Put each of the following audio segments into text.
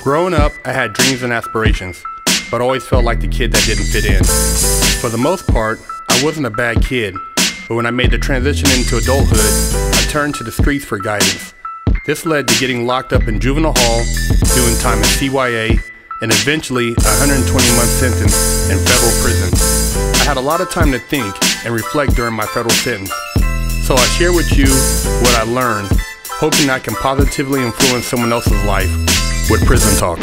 Growing up, I had dreams and aspirations, but always felt like the kid that didn't fit in. For the most part, I wasn't a bad kid, but when I made the transition into adulthood, I turned to the streets for guidance. This led to getting locked up in juvenile hall, doing time in CYA, and eventually a 120-month sentence in federal prison. I had a lot of time to think and reflect during my federal sentence, so I share with you what I learned, hoping I can positively influence someone else's life with Prison Talk.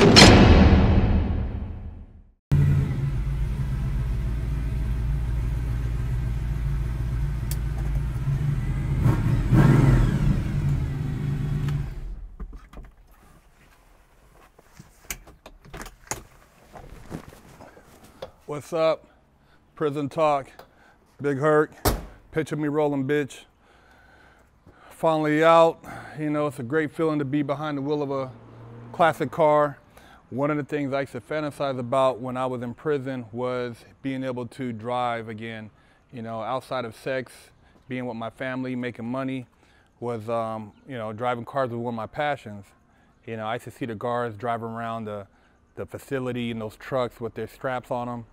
What's up? Prison Talk. Big Herc. Picture me rolling, bitch. Finally out. You know, it's a great feeling to be behind the wheel of a classic car. One of the things I used to fantasize about when I was in prison was being able to drive again. You know, outside of sex, being with my family, making money, was, you know, driving cars was one of my passions. You know, I used to see the guards driving around the facility in those trucks with their straps on them.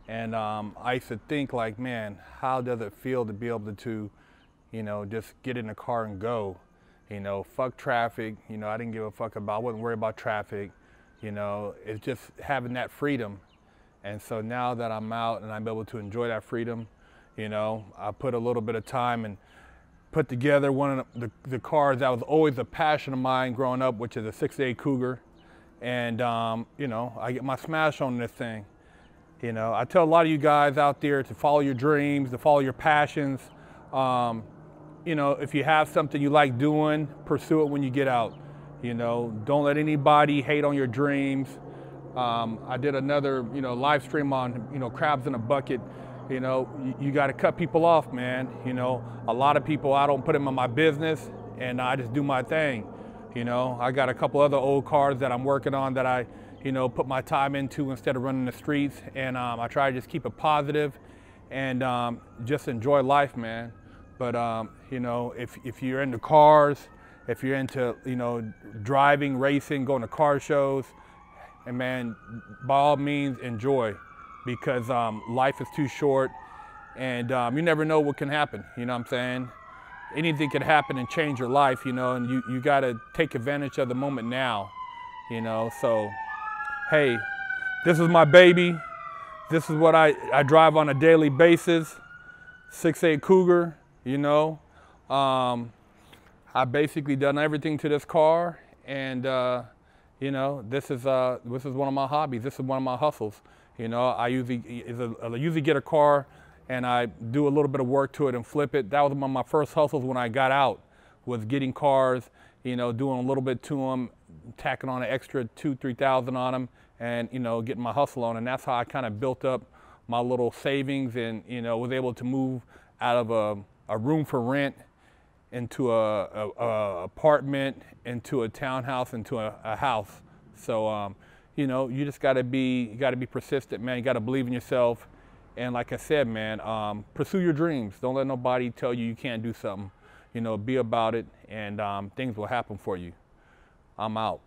And I used to think like, man, how does it feel to be able to, you know, just get in the car and go? You know, fuck traffic. You know, I didn't give a fuck about, I wasn't worried about traffic. You know, it's just having that freedom. And so now that I'm out and I'm able to enjoy that freedom, you know, I put a little bit of time and put together one of the cars that was always a passion of mine growing up, which is a 68 Cougar. And, you know, I get my smash on this thing. You know, I tell a lot of you guys out there to follow your dreams, to follow your passions. You know, if you have something you like doing, pursue it when you get out. You know, don't let anybody hate on your dreams. I did another, you know, live stream on, you know, crabs in a bucket. You know, you got to cut people off, man. You know, a lot of people, I don't put them in my business and I just do my thing. You know, I got a couple other old cars that I'm working on that I, you know, put my time into instead of running the streets. And I try to just keep it positive and just enjoy life, man. But, you know, if you're into cars, if you're into, you know, driving, racing, going to car shows, and man, by all means, enjoy, because life is too short and you never know what can happen, you know what I'm saying? Anything can happen and change your life, you know, and you got to take advantage of the moment now, you know. So, hey, this is my baby. This is what I drive on a daily basis, 68 Cougar, you know. I basically done everything to this car, and you know, this is one of my hobbies. This is one of my hustles. You know, I usually get a car and I do a little bit of work to it and flip it. That was one of my first hustles when I got out, was getting cars, you know, doing a little bit to them, tacking on an extra $2,000, $3,000 on them, and, you know, getting my hustle on. And that's how I kind of built up my little savings and, you know, was able to move out of a room for rent into a apartment, into a townhouse, into a house. So, you know, you just gotta be persistent, man. You gotta believe in yourself. And like I said, man, pursue your dreams. Don't let nobody tell you you can't do something. You know, be about it, and things will happen for you. I'm out.